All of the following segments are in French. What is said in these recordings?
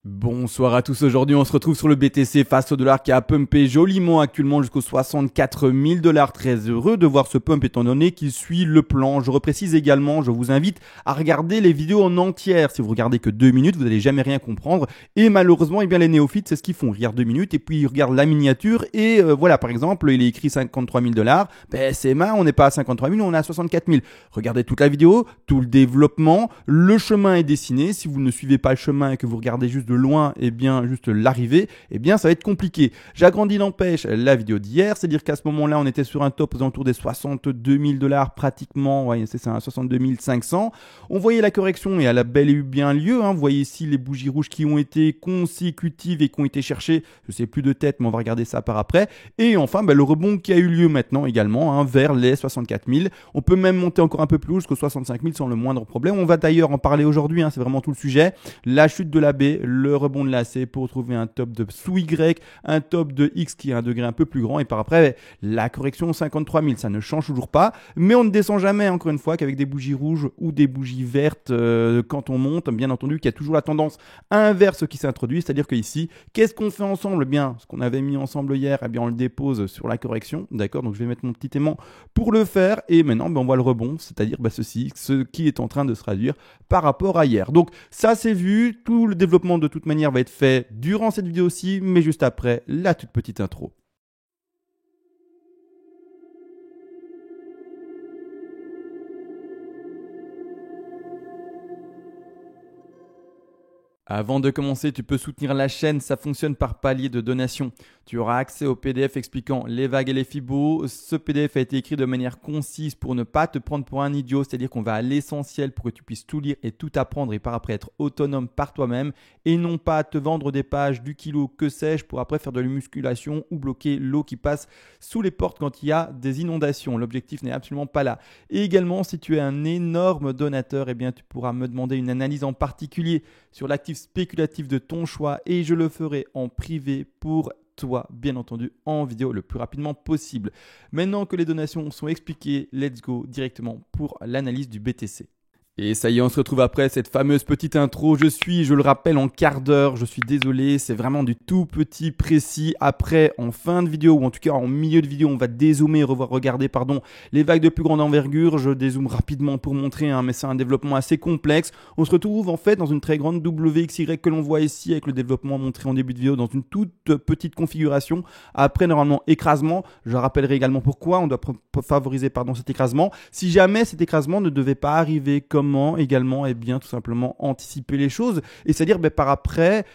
Bonsoir à tous, aujourd'hui on se retrouve sur le BTC face au dollar qui a pumpé joliment actuellement jusqu'aux 64 000 $. Très heureux de voir ce pump étant donné qu'il suit le plan. Je reprécise également, je vous invite à regarder les vidéos en entière. Si vous regardez que 2 minutes, vous n'allez jamais rien comprendre. Et malheureusement, les néophytes, c'est ce qu'ils font. Ils regardent 2 minutes et puis ils regardent la miniature. Et voilà, par exemple, il est écrit 53 000 $. C'est main, on n'est pas à 53 000, on est à 64 000. Regardez toute la vidéo, tout le développement, le chemin est dessiné. Si vous ne suivez pas le chemin et que vous regardez juste de loin, et bien juste l'arrivée, ça va être compliqué. J'agrandis n'empêche la vidéo d'hier, c'est-à-dire qu'à ce moment-là, on était sur un top aux alentours des 62 000 $ pratiquement, ouais, c'est ça, 62 500. On voyait la correction et elle a bel et bien lieu. Vous voyez ici les bougies rouges qui ont été consécutives et qui ont été cherchées. Je sais plus de tête, mais on va regarder ça par après. Et enfin, le rebond qui a eu lieu maintenant également vers les 64 000. On peut même monter encore un peu plus haut jusqu'aux 65 000 sans le moindre problème. On va d'ailleurs en parler aujourd'hui, c'est vraiment tout le sujet. La chute de la B, le rebond de la C pour trouver un top de sous Y, un top de X qui a un degré un peu plus grand et par après la correction 53 000, ça ne change toujours pas, mais on ne descend jamais encore une fois qu'avec des bougies rouges ou des bougies vertes quand on monte. Bien entendu qu'il y a toujours la tendance inverse qui s'introduit, c'est-à-dire que ici, qu'est-ce qu'on fait ensemble? Ce qu'on avait mis ensemble hier, on le dépose sur la correction, d'accord? Donc je vais mettre mon petit aimant pour le faire et maintenant on voit le rebond, c'est-à-dire ceci, ce qui est en train de se traduire par rapport à hier. Donc ça c'est vu, tout le développement de toute manière va être fait durant cette vidéo aussi, mais juste après la toute petite intro. Avant de commencer, tu peux soutenir la chaîne, ça fonctionne par palier de donation. Tu auras accès au PDF expliquant les vagues et les fibos. Ce PDF a été écrit de manière concise pour ne pas te prendre pour un idiot, c'est-à-dire qu'on va à l'essentiel pour que tu puisses tout lire et tout apprendre et par après être autonome par toi-même et non pas te vendre des pages du kilo, que sais-je, pour après faire de la musculation ou bloquer l'eau qui passe sous les portes quand il y a des inondations. L'objectif n'est absolument pas là. Et également, si tu es un énorme donateur, tu pourras me demander une analyse en particulier sur l'actif spéculatif de ton choix et je le ferai en privé pour toi, bien entendu, en vidéo le plus rapidement possible. Maintenant que les donations sont expliquées, let's go directement pour l'analyse du BTC. Et ça y est, on se retrouve après cette fameuse petite intro. Je le rappelle, en quart d'heure. Je suis désolé, c'est vraiment du tout petit précis. Après, en fin de vidéo, ou en tout cas en milieu de vidéo, on va dézoomer, regarder les vagues de plus grande envergure. Je dézoome rapidement pour montrer, mais c'est un développement assez complexe. On se retrouve en fait dans une très grande WXY que l'on voit ici avec le développement montré en début de vidéo dans une toute petite configuration. Après, normalement, écrasement. Je rappellerai également pourquoi on doit favoriser cet écrasement. Si jamais cet écrasement ne devait pas arriver, comment également tout simplement anticiper les choses et c'est-à-dire par après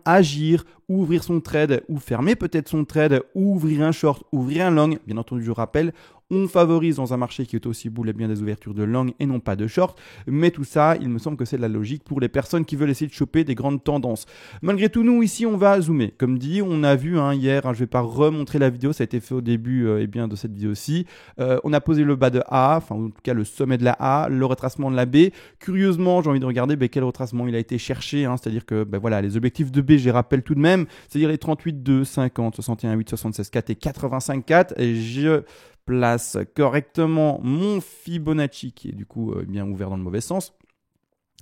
agir, ouvrir son trade ou fermer peut-être son trade, ou ouvrir un short, ouvrir un long. Bien entendu, je rappelle, on favorise dans un marché qui est aussi boule des ouvertures de long et non pas de short, mais tout ça, il me semble que c'est de la logique pour les personnes qui veulent essayer de choper des grandes tendances. Malgré tout, nous ici, on va zoomer. Comme dit, on a vu hier, je ne vais pas remontrer la vidéo, ça a été fait au début de cette vidéo-ci. On a posé le bas de A, enfin en tout cas le sommet de la A, le retracement de la B. Curieusement, j'ai envie de regarder quel retracement il a été cherché, c'est-à-dire que voilà, les objectifs de B, je les rappelle tout de même, c'est-à-dire les 38,2, 50, 61,8, 76,4 et 85,4. Et je place correctement mon Fibonacci qui est du coup bien ouvert dans le mauvais sens.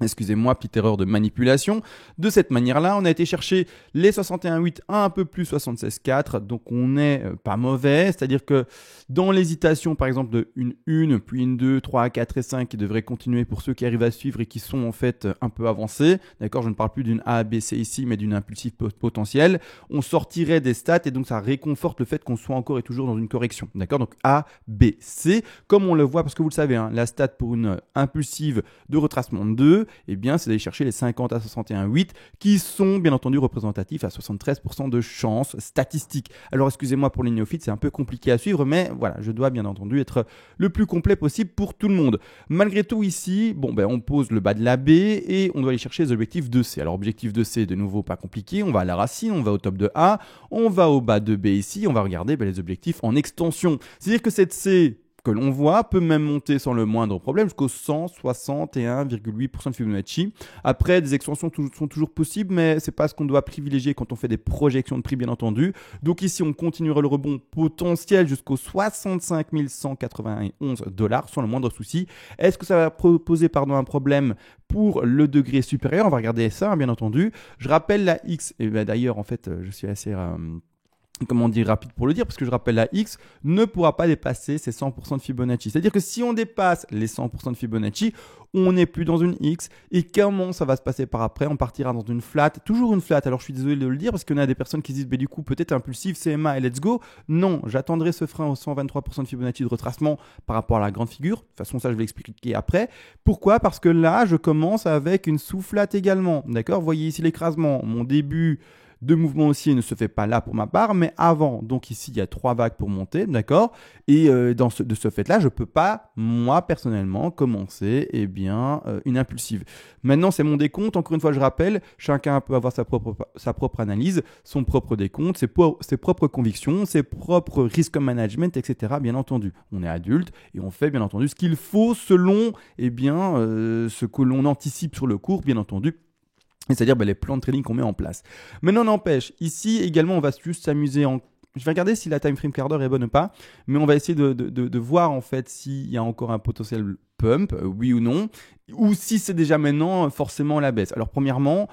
Excusez-moi, petite erreur de manipulation. De cette manière-là, on a été chercher les 61,8 à un peu plus 76,4. Donc, on n'est pas mauvais. C'est-à-dire que dans l'hésitation, par exemple, de une 1, puis une 2, 3, 4 et 5 qui devraient continuer pour ceux qui arrivent à suivre et qui sont en fait un peu avancés. D'accord, je ne parle plus d'une A, B, C ici, mais d'une impulsive potentielle. On sortirait des stats et donc ça réconforte le fait qu'on soit encore et toujours dans une correction. D'accord, donc A, B, C, comme on le voit, parce que vous le savez, la stat pour une impulsive de retracement de 2, c'est d'aller chercher les 50 à 61,8 qui sont bien entendu représentatifs à 73% de chance statistique. Alors excusez-moi pour les néophytes, c'est un peu compliqué à suivre, mais voilà, je dois bien entendu être le plus complet possible pour tout le monde. Malgré tout ici, on pose le bas de la B et on doit aller chercher les objectifs de C. Alors objectif de C, de nouveau pas compliqué, on va à la racine, on va au top de A, on va au bas de B ici, on va regarder les objectifs en extension. C'est-à-dire que cette C, que l'on voit peut même monter sans le moindre problème jusqu'au 161,8% de Fibonacci. Après, des extensions sont toujours possibles, mais ce n'est pas ce qu'on doit privilégier quand on fait des projections de prix, bien entendu. Donc ici, on continuera le rebond potentiel jusqu'au 65 191 $ sans le moindre souci. Est-ce que ça va poser un problème pour le degré supérieur? On va regarder ça, bien entendu. Je rappelle la X, et d'ailleurs, en fait, je suis assez... rapide pour le dire, parce que je rappelle la X ne pourra pas dépasser ces 100% de Fibonacci. C'est-à-dire que si on dépasse les 100% de Fibonacci, on n'est plus dans une X. Et comment ça va se passer par après? On partira dans une flat, toujours une flat. Alors je suis désolé de le dire, parce qu'il y en a des personnes qui disent, du coup, peut-être impulsif, CMA et let's go. Non, j'attendrai ce frein au 123% de Fibonacci de retracement par rapport à la grande figure. De toute façon, ça, je vais l'expliquer après. Pourquoi? Parce que là, je commence avec une sous-flat également. D'accord? Vous voyez ici l'écrasement. Mon début de mouvement haussier ne se fait pas là pour ma part, mais avant. Donc ici, il y a 3 vagues pour monter, d'accord? Et de ce fait-là, je ne peux pas, moi, personnellement, commencer une impulsive. Maintenant, c'est mon décompte. Encore une fois, je rappelle, chacun peut avoir sa propre analyse, son propre décompte, ses propres convictions, ses propres risques management, etc. Bien entendu, on est adulte et on fait, bien entendu, ce qu'il faut selon ce que l'on anticipe sur le cours, bien entendu. C'est-à-dire les plans de trading qu'on met en place. Maintenant, n'empêche, ici également, on va juste s'amuser en... Je vais regarder si la time frame quart d'heure est bonne ou pas, mais on va essayer de voir en fait s'il y a encore un potentiel pump, oui ou non, ou si c'est déjà maintenant forcément la baisse. Alors premièrement,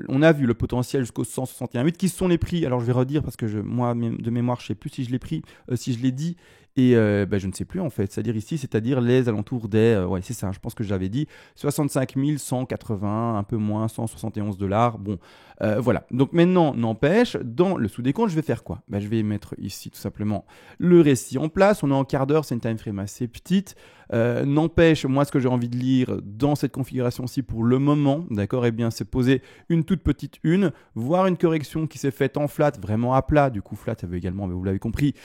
on a vu le potentiel jusqu'au 161,8 qui sont les prix. Alors je vais redire parce que moi de mémoire, je ne sais plus si je l'ai pris, si je l'ai dit. Et je ne sais plus en fait, c'est-à-dire les alentours des, ouais c'est ça, je pense que j'avais dit, 65 180, un peu moins, 171 $. Bon, voilà. Donc maintenant, n'empêche, dans le sous-décompte, je vais faire quoi? Je vais mettre ici tout simplement le récit en place. On est en quart d'heure, c'est une time frame assez petite. N'empêche, moi ce que j'ai envie de lire dans cette configuration-ci pour le moment, d'accord, c'est poser une toute petite voir une correction qui s'est faite en flat, vraiment à plat. Du coup, flat, ça veut également, vous l'avez compris,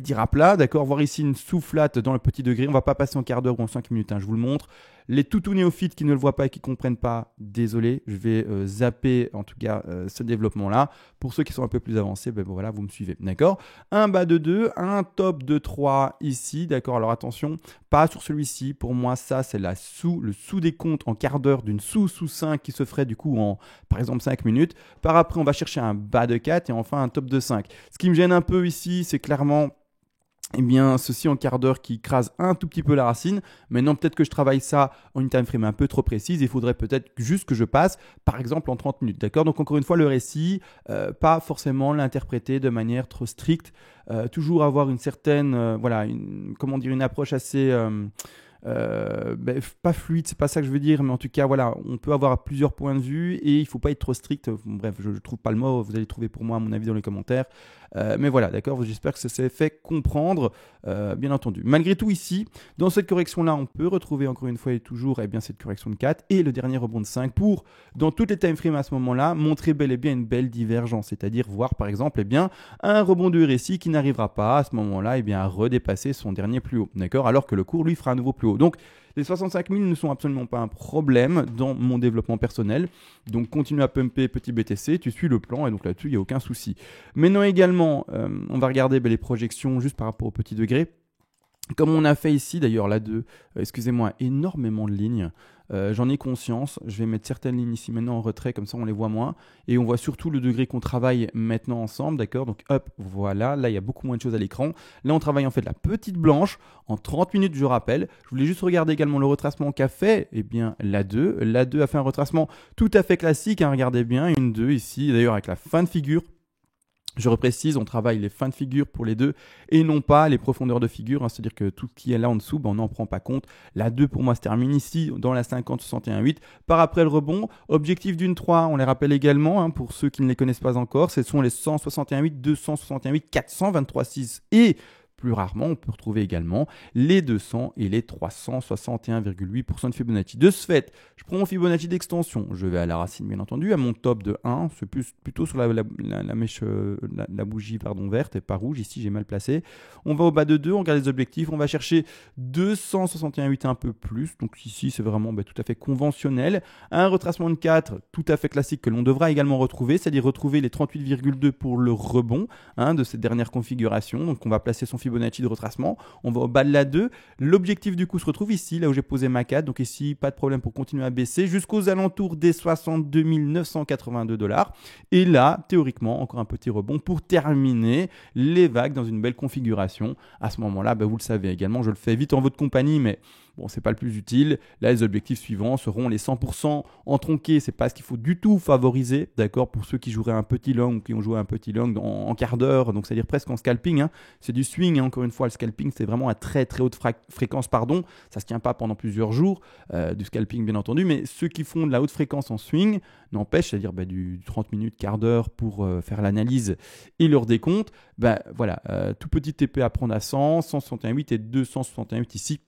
dire à plat, d'accord, voir ici une sous-flat dans le petit degré. On va pas passer en quart d'heure ou en 5 minutes, je vous le montre. Les tout néophytes qui ne le voient pas et qui ne comprennent pas, désolé, je vais zapper en tout cas ce développement-là. Pour ceux qui sont un peu plus avancés, voilà, vous me suivez, d'accord. Un bas de 2, un top de 3 ici, d'accord. Alors attention, pas sur celui-ci. Pour moi, ça, c'est le sous-décompte en quart d'heure d'une sous-5 qui se ferait du coup en, par exemple, 5 minutes. Par après, on va chercher un bas de 4 et enfin un top de 5. Ce qui me gêne un peu ici, c'est clairement... ceci en quart d'heure qui écrase un tout petit peu la racine. Maintenant, peut-être que je travaille ça en une time frame un peu trop précise. Il faudrait peut-être juste que je passe, par exemple, en 30 minutes. D'accord? Donc, encore une fois, le récit, pas forcément l'interpréter de manière trop stricte. Toujours avoir une certaine, une approche assez... pas fluide, c'est pas ça que je veux dire, mais en tout cas, voilà, on peut avoir plusieurs points de vue et il faut pas être trop strict. Bref, je trouve pas le mot, vous allez trouver pour moi, à mon avis, dans les commentaires. Mais voilà, d'accord, j'espère que ça s'est fait comprendre, bien entendu. Malgré tout, ici, dans cette correction-là, on peut retrouver encore une fois et toujours cette correction de 4 et le dernier rebond de 5 pour, dans toutes les time frames à ce moment-là, montrer bel et bien une belle divergence, c'est-à-dire voir par exemple un rebond de RSI qui n'arrivera pas à ce moment-là à redépasser son dernier plus haut, d'accord, alors que le cours, lui, fera un nouveau plus haut. Donc, les 65 000 ne sont absolument pas un problème dans mon développement personnel. Donc, continue à pumper petit BTC, tu suis le plan et donc là-dessus, il n'y a aucun souci. Maintenant également, on va regarder les projections juste par rapport au petit degré. Comme on a fait ici, d'ailleurs, là, énormément de lignes. J'en ai conscience, je vais mettre certaines lignes ici maintenant en retrait, comme ça on les voit moins. Et on voit surtout le degré qu'on travaille maintenant ensemble, d'accord? Donc hop, voilà, là il y a beaucoup moins de choses à l'écran. Là on travaille en fait la petite blanche en 30 minutes, je rappelle. Je voulais juste regarder également le retracement qu'a fait, la2. La2 a fait un retracement tout à fait classique, regardez bien, une 2 ici, d'ailleurs avec la fin de figure. Je reprécise, on travaille les fins de figure pour les deux et non pas les profondeurs de figure. C'est-à-dire que tout ce qui est là en dessous, on n'en prend pas compte. La 2 pour moi se termine ici dans la 50-61-8. Par après le rebond, objectif d'une 3, on les rappelle également pour ceux qui ne les connaissent pas encore. Ce sont les 161,8, 261,8, 423,6 et... Plus rarement, on peut retrouver également les 200 et les 361,8% de Fibonacci. De ce fait, je prends mon Fibonacci d'extension. Je vais à la racine, bien entendu, à mon top de 1. C'est plutôt sur la mèche, la bougie verte et pas rouge. Ici, j'ai mal placé. On va au bas de 2, on regarde les objectifs. On va chercher 261,8 un peu plus. Donc ici, c'est vraiment tout à fait conventionnel. Un retracement de 4, tout à fait classique que l'on devra également retrouver, c'est-à-dire retrouver les 38,2 pour le rebond de cette dernière configuration. Donc, on va placer son Fibonacci Fibonacci de retracement. On va au bas de la 2. L'objectif du coup se retrouve ici, là où j'ai posé ma 4. Donc ici, pas de problème pour continuer à baisser jusqu'aux alentours des 62 982 $. Et là, théoriquement, encore un petit rebond pour terminer les vagues dans une belle configuration. À ce moment-là, vous le savez également, je le fais vite en votre compagnie, mais bon, c'est pas le plus utile. Là, les objectifs suivants seront les 100% en tronqué. C'est pas ce qu'il faut du tout favoriser, d'accord, pour ceux qui joueraient un petit long ou qui ont joué un petit long en quart d'heure, donc c'est-à-dire presque en scalping. Hein. C'est du swing, hein. Encore une fois, le scalping, c'est vraiment à très très haute fréquence, pardon. Ça se tient pas pendant plusieurs jours, du scalping bien entendu, mais ceux qui font de la haute fréquence en swing, n'empêche, c'est-à-dire du 30 minutes, quart d'heure pour faire l'analyse et leur décompte, voilà, tout petit TP à prendre à 100, 161,8 et 261,8 ici,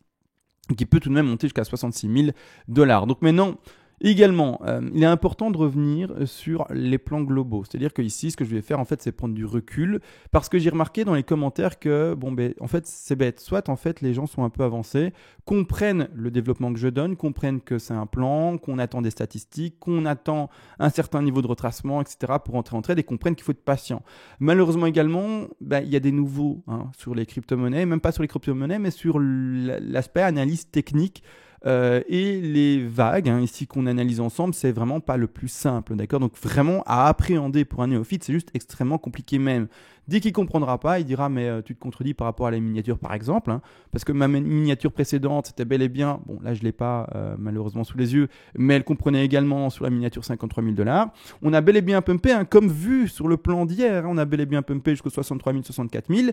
qui peut tout de même monter jusqu'à 66 000 $. Donc maintenant, également, il est important de revenir sur les plans globaux. C'est-à-dire que ici, ce que je vais faire, en fait, c'est prendre du recul, parce que j'ai remarqué dans les commentaires que, en fait, c'est bête. Soit, en fait, les gens sont un peu avancés, comprennent le développement que je donne, comprennent que c'est un plan, qu'on attend des statistiques, qu'on attend un certain niveau de retracement, etc. pour entrer en trade, et comprennent qu'il faut être patient. Malheureusement également, il y a des nouveaux sur les crypto-monnaies, même pas sur les crypto-monnaies, mais sur l'aspect analyse technique. Et les vagues, ici qu'on analyse ensemble, c'est vraiment pas le plus simple, d'accord? Donc vraiment à appréhender pour un néophyte, c'est juste extrêmement compliqué même. Dès qu'il comprendra pas, il dira mais tu te contredis par rapport à la miniature par exemple, parce que ma miniature précédente c'était bel et bien, bon là je l'ai pas malheureusement sous les yeux, mais elle comprenait également sur la miniature 53 000 $. On a bel et bien pumpé, comme vu sur le plan d'hier, on a bel et bien pumpé jusqu'aux 63 000, 64 000,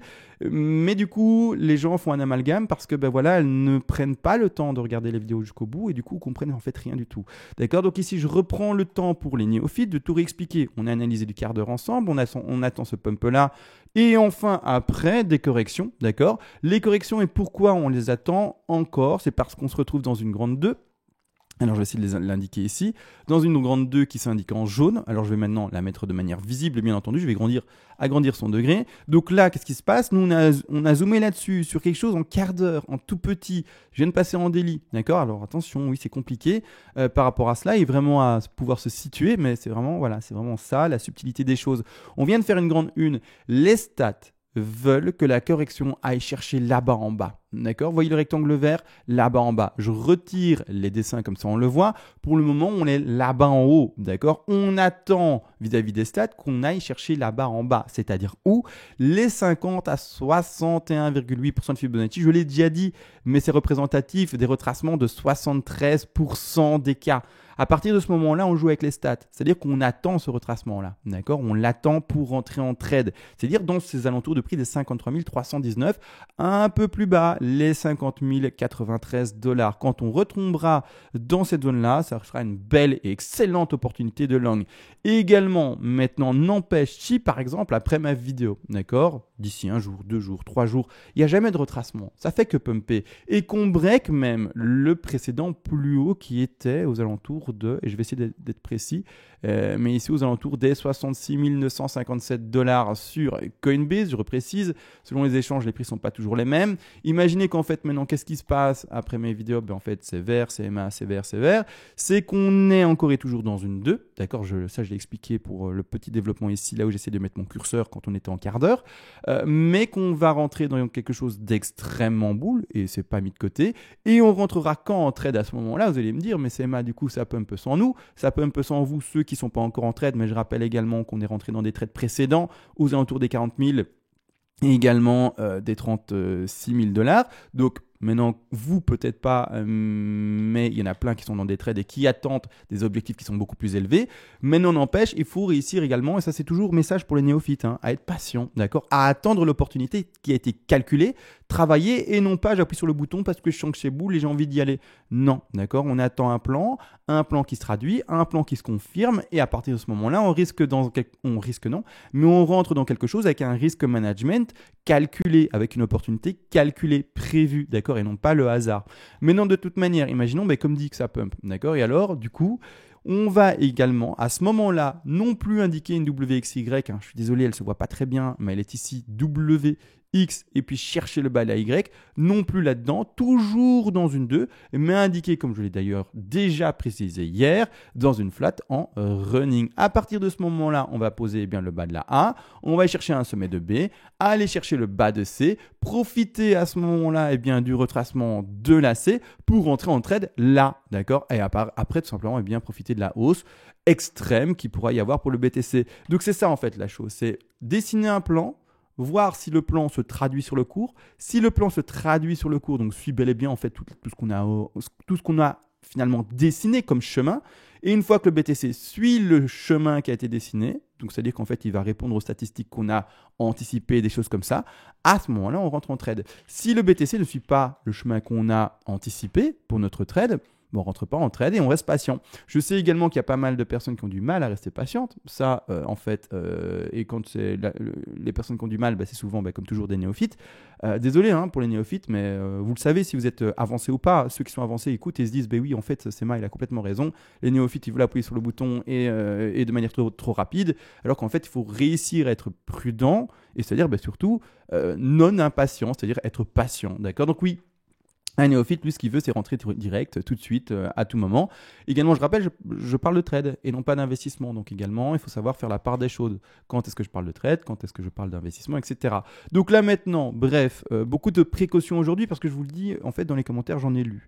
mais du coup les gens font un amalgame parce que voilà, elles ne prennent pas le temps de regarder les vidéos jusqu'au bout et du coup comprennent en fait rien du tout. D'accord? Donc ici je reprends le temps pour les néophytes de tout réexpliquer. On a analysé du quart d'heure ensemble, on attend ce pump là. Et enfin, après, des corrections, d'accord? Les corrections et pourquoi on les attend encore, c'est parce qu'on se retrouve dans une grande 2. Alors, je vais essayer de l'indiquer ici. Dans une grande 2 qui s'indique en jaune. Alors, je vais maintenant la mettre de manière visible, bien entendu. Je vais agrandir son degré. Donc là, qu'est-ce qui se passe? Nous, on a zoomé là-dessus sur quelque chose en quart d'heure, en tout petit. Je viens de passer en daily. D'accord? Alors, attention, oui, c'est compliqué par rapport à cela et vraiment à pouvoir se situer. Mais c'est vraiment ça, la subtilité des choses. On vient de faire une grande 1. Les stats veulent que la correction aille chercher là-bas en bas. D'accord? Vous voyez le rectangle vert? Là-bas en bas. Je retire les dessins comme ça on le voit. Pour le moment, on est là-bas en haut. D'accord? On attend vis-à-vis des stats qu'on aille chercher là-bas en bas. C'est-à-dire où? Les 50 à 61,8% de Fibonacci. Je l'ai déjà dit, mais c'est représentatif des retracements de 73% des cas. À partir de ce moment-là, on joue avec les stats. C'est-à-dire qu'on attend ce retracement-là. D'accord? On l'attend pour rentrer en trade. C'est-à-dire dans ces alentours de prix des 53 319, un peu plus bas, les 50 093 $. Quand on retombera dans cette zone-là, ça sera une belle et excellente opportunité de long. Et également, maintenant, n'empêche, si par exemple, après ma vidéo, d'accord, d'ici un jour, 2 jours, 3 jours, il n'y a jamais de retracement. Ça fait que pumper. Et qu'on break même le précédent plus haut qui était aux alentours de, et je vais essayer d'être précis, mais ici aux alentours des 66 957 $ sur Coinbase, je reprécise, selon les échanges, les prix ne sont pas toujours les mêmes. Imaginez qu'en fait maintenant, qu'est-ce qui se passe après mes vidéos? En fait, c'est vert, c'est MA, c'est vert, c'est vert. C'est qu'on est encore et toujours dans une 2, d'accord? Ça, je l'ai expliqué pour le petit développement ici, là où j'essaie de mettre mon curseur quand on était en quart d'heure, mais qu'on va rentrer dans quelque chose d'extrêmement boule, et c'est pas mis de côté, et on rentrera quand en trade à ce moment-là? Vous allez me dire, mais c'est MA, du coup, ça peut un peu sans nous, ça peut un peu sans vous, ceux qui ne sont pas encore en trade, mais je rappelle également qu'on est rentré dans des trades précédents aux alentours des 40 000 et également des 36 000 $. Donc maintenant, vous peut-être pas, mais il y en a plein qui sont dans des trades et qui attendent des objectifs qui sont beaucoup plus élevés. Mais non n'empêche, il faut réussir également, et ça c'est toujours message pour les néophytes, à être patient, d'accord, à attendre l'opportunité qui a été calculée, travailler et non pas j'appuie sur le bouton parce que je sens que c'est boule et j'ai envie d'y aller. Non, d'accord, on attend un plan qui se traduit, un plan qui se confirme et à partir de ce moment-là, mais on rentre dans quelque chose avec un risk management calculé, avec une opportunité calculée, prévue, d'accord, et non pas le hasard. Mais non, de toute manière, imaginons, comme dit que ça pump, d'accord, et alors, du coup, on va également, à ce moment-là, non plus indiquer une WXY, je suis désolé, elle ne se voit pas très bien, mais elle est ici WXY, X et puis chercher le bas de la Y, non plus là-dedans, toujours dans une 2, mais indiqué, comme je l'ai d'ailleurs déjà précisé hier, dans une flat en running. À partir de ce moment-là, on va poser eh bien, le bas de la A, on va chercher un sommet de B, aller chercher le bas de C, profiter à ce moment-là eh bien, du retracement de la C pour rentrer en trade là, d'accord? Et après, tout simplement, eh bien, profiter de la hausse extrême qu'il pourra y avoir pour le BTC. Donc c'est ça en fait la chose, c'est dessiner un plan, voir si le plan se traduit sur le cours. Si le plan se traduit sur le cours, donc suit bel et bien en fait tout ce qu'on a finalement dessiné comme chemin. Et une fois que le BTC suit le chemin qui a été dessiné, donc c'est-à-dire qu'en fait il va répondre aux statistiques qu'on a anticipées, des choses comme ça, à ce moment-là on rentre en trade. Si le BTC ne suit pas le chemin qu'on a anticipé pour notre trade, on ne rentre pas en trade et on reste patient. Je sais également qu'il y a pas mal de personnes qui ont du mal à rester patientes. Ça, en fait, et quand c'est les personnes qui ont du mal, c'est souvent, comme toujours, des néophytes. Désolé pour les néophytes, mais vous le savez si vous êtes avancé ou pas. Ceux qui sont avancés écoutent et se disent, oui, en fait, Sema, il a complètement raison. Les néophytes, ils veulent appuyer sur le bouton et de manière trop rapide, alors qu'en fait, il faut réussir à être prudent et c'est-à-dire surtout non impatient, c'est-à-dire être patient. D'accord? Donc oui. Un néophyte, lui, ce qu'il veut, c'est rentrer direct, tout de suite, à tout moment. Également, je rappelle, je parle de trade et non pas d'investissement. Donc également, il faut savoir faire la part des choses. Quand est-ce que je parle de trade, quand est-ce que je parle d'investissement, etc. Donc là maintenant, bref, beaucoup de précautions aujourd'hui parce que je vous le dis, en fait, dans les commentaires, j'en ai lu.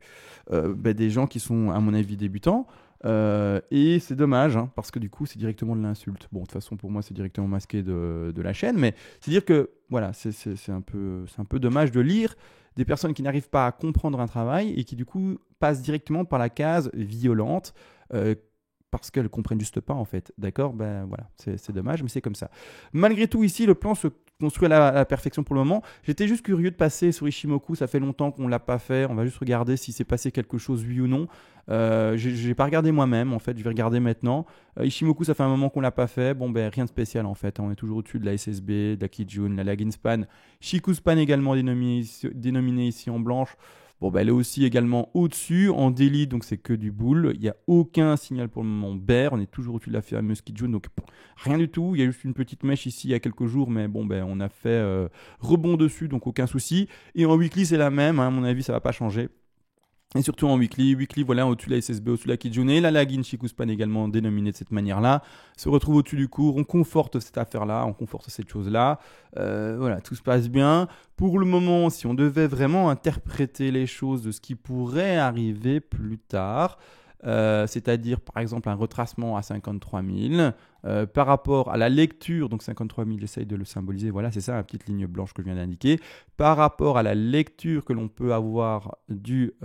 Des gens qui sont, à mon avis, débutants. Et c'est dommage, parce que du coup, c'est directement de l'insulte. Bon, de toute façon, pour moi, c'est directement masqué de la chaîne. Mais c'est-à-dire que, voilà, c'est un peu dommage de lire des personnes qui n'arrivent pas à comprendre un travail et qui du coup passent directement par la case violente parce qu'elles ne comprennent juste pas en fait. D'accord? Voilà, c'est dommage, mais c'est comme ça. Malgré tout, ici, le plan se construit à la perfection pour le moment. J'étais juste curieux de passer sur Ichimoku, ça fait longtemps qu'on ne l'a pas fait. On va juste regarder si s'est passé quelque chose, oui ou non. Je n'ai pas regardé moi-même, en fait, je vais regarder maintenant. Ichimoku, ça fait un moment qu'on ne l'a pas fait. Rien de spécial en fait. On est toujours au-dessus de la SSB, de la Kijun, la Lagging Span. Shiku Span également dénominé ici en blanche. Elle est aussi également au-dessus en daily, donc c'est que du bull. Il n'y a aucun signal pour le moment bear. On est toujours au-dessus de la fameuse Kijun, donc rien du tout. Il y a juste une petite mèche ici il y a quelques jours, mais on a fait rebond dessus, donc aucun souci. Et en weekly, c'est la même. À mon avis, ça ne va pas changer. Et surtout en weekly, voilà, au-dessus de la SSB, au-dessus de la Kijun et la Lagging Shiku Span également dénominée de cette manière-là, se retrouve au-dessus du cours. On conforte cette affaire-là, on conforte cette chose-là. Voilà, tout se passe bien. Pour le moment, si on devait vraiment interpréter les choses de ce qui pourrait arriver plus tard, c'est-à-dire par exemple un retracement à 53 000 par rapport à la lecture, donc 53 000, j'essaye de le symboliser, voilà, c'est ça la petite ligne blanche que je viens d'indiquer, par rapport à la lecture que l'on peut avoir de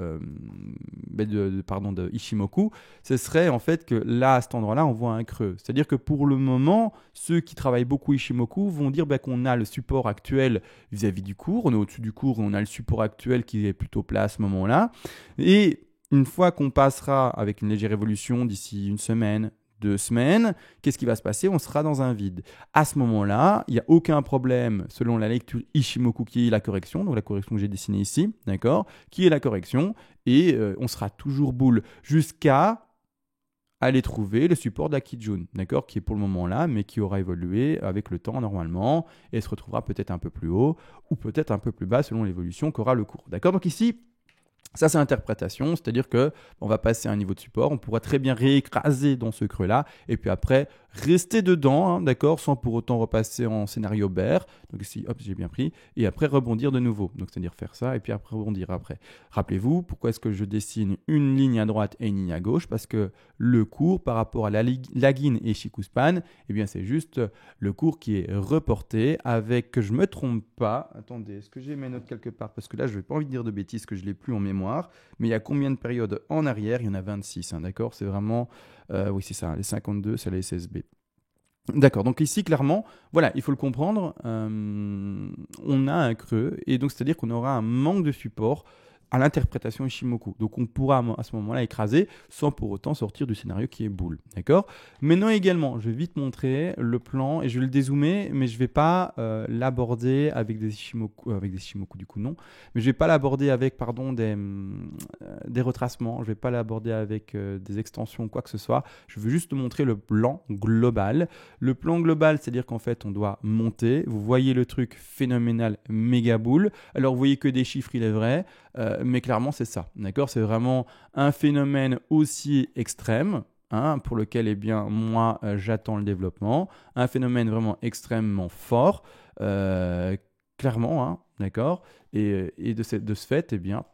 Ichimoku, ce serait en fait que là, à cet endroit-là, on voit un creux. C'est-à-dire que pour le moment, ceux qui travaillent beaucoup Ichimoku vont dire qu'on a le support actuel vis-à-vis du cours, on est au-dessus du cours, on a le support actuel qui est plutôt plat à ce moment-là, et une fois qu'on passera avec une légère évolution d'ici une semaine, 2 semaines, qu'est-ce qui va se passer? On sera dans un vide. À ce moment-là, il n'y a aucun problème selon la lecture Ichimoku qui est la correction, donc la correction que j'ai dessinée ici, d'accord, qui est la correction, et on sera toujours bull jusqu'à aller trouver le support de la Kijun, d'accord, qui est pour le moment là, mais qui aura évolué avec le temps normalement, et se retrouvera peut-être un peu plus haut, ou peut-être un peu plus bas selon l'évolution qu'aura le cours, d'accord. Donc ici, ça, c'est l'interprétation, c'est-à-dire qu'on va passer à un niveau de support, on pourra très bien réécraser dans ce creux-là, et puis après, rester dedans, d'accord, sans pour autant repasser en scénario bear. Donc ici, hop, j'ai bien pris, et après rebondir de nouveau. Donc c'est-à-dire faire ça, et puis après rebondir après. Rappelez-vous, pourquoi est-ce que je dessine une ligne à droite et une ligne à gauche? Parce que le cours, par rapport à la Lagging et Shiku Span, eh bien c'est juste le cours qui est reporté avec, que je ne me trompe pas, attendez, est-ce que j'ai mes notes quelque part? Parce que là, je n'ai pas envie de dire de bêtises, que je ne l'ai plus en mémoire, mais il y a combien de périodes en arrière? Il y en a 26, d'accord? C'est vraiment, oui c'est ça, les 52, c'est la SSB. D'accord, donc ici clairement, voilà, il faut le comprendre, on a un creux, et donc c'est-à-dire qu'on aura un manque de support à l'interprétation Ishimoku. Donc on pourra à ce moment-là écraser sans pour autant sortir du scénario qui est boule. D'accord? Maintenant également, je vais vite montrer le plan et je vais le dézoomer, mais je ne vais pas l'aborder avec des Ishimoku du coup non, mais je ne vais pas l'aborder avec des retracements, je ne vais pas l'aborder avec des extensions ou quoi que ce soit. Je veux juste te montrer le plan global. Le plan global, c'est-à-dire qu'en fait on doit monter. Vous voyez le truc phénoménal, méga boule. Alors vous voyez que des chiffres, il est vrai. Mais clairement, c'est ça. D'accord? C'est vraiment un phénomène aussi extrême, hein, pour lequel, eh bien, moi, j'attends le développement. Un phénomène vraiment extrêmement fort, clairement, hein, d'accord? Et de ce fait, eh bien,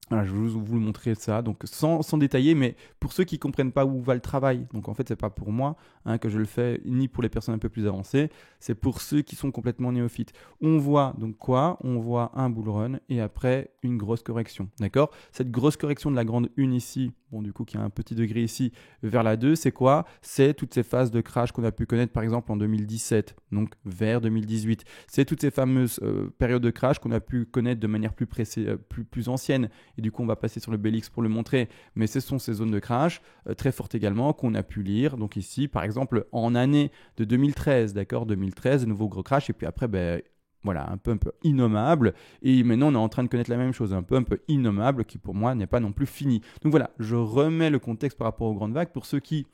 voilà, je vais vous montrer ça, donc sans détailler, mais pour ceux qui ne comprennent pas où va le travail, donc en fait, ce n'est pas pour moi que je le fais, ni pour les personnes un peu plus avancées, c'est pour ceux qui sont complètement néophytes. On voit donc quoi? On voit un bull run et après une grosse correction, d'accord? Cette grosse correction de la grande 1 ici, bon, du coup, qui a un petit degré ici, vers la 2, c'est quoi? C'est toutes ces phases de crash qu'on a pu connaître, par exemple, en 2017, donc vers 2018. C'est toutes ces fameuses périodes de crash qu'on a pu connaître de manière plus ancienne. Et du coup, on va passer sur le BLX pour le montrer. Mais ce sont ces zones de crash très fortes également qu'on a pu lire. Donc ici, par exemple, en année de 2013, d'accord, 2013, de nouveau gros crash. Et puis après, ben, voilà, un peu innommable. Et maintenant, on est en train de connaître la même chose, un peu innommable, qui pour moi n'est pas non plus fini. Donc voilà, je remets le contexte par rapport aux grandes vagues pour ceux qui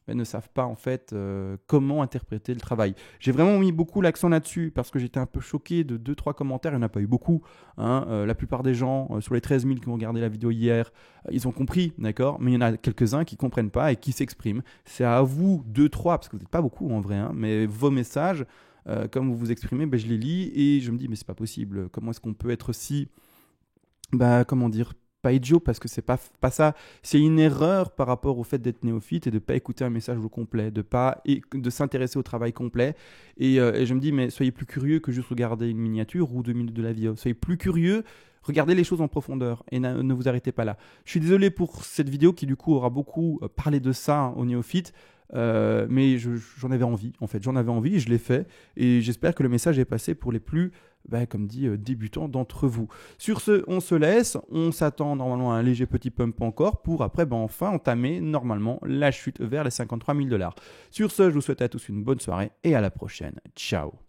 ne savent pas en fait comment interpréter le travail. J'ai vraiment mis beaucoup l'accent là-dessus parce que j'étais un peu choqué de 2-3 commentaires, il n'y en a pas eu beaucoup. Hein. La plupart des gens, sur les 13 000 qui ont regardé la vidéo hier, ils ont compris, d'accord? Mais il y en a quelques-uns qui ne comprennent pas et qui s'expriment. C'est à vous, 2-3, parce que vous n'êtes pas beaucoup en vrai, hein, mais vos messages, comme vous vous exprimez, ben, je les lis et je me dis mais c'est pas possible, comment est-ce qu'on peut être si, comment dire, pas idiot, parce que c'est pas ça, c'est une erreur par rapport au fait d'être néophyte et de pas écouter un message au complet, de s'intéresser au travail complet et je me dis mais soyez plus curieux que juste regarder une miniature ou 2 minutes de la vidéo, soyez plus curieux, regardez les choses en profondeur et ne vous arrêtez pas là. Je suis désolé pour cette vidéo qui du coup aura beaucoup parlé de ça aux néophytes. Mais j'en avais envie, en fait. J'en avais envie, je l'ai fait. Et j'espère que le message est passé pour les plus, comme dit, débutants d'entre vous. Sur ce, on se laisse. On s'attend normalement à un léger petit pump encore pour après, enfin, entamer normalement la chute vers les 53 000 $. Sur ce, je vous souhaite à tous une bonne soirée et à la prochaine. Ciao.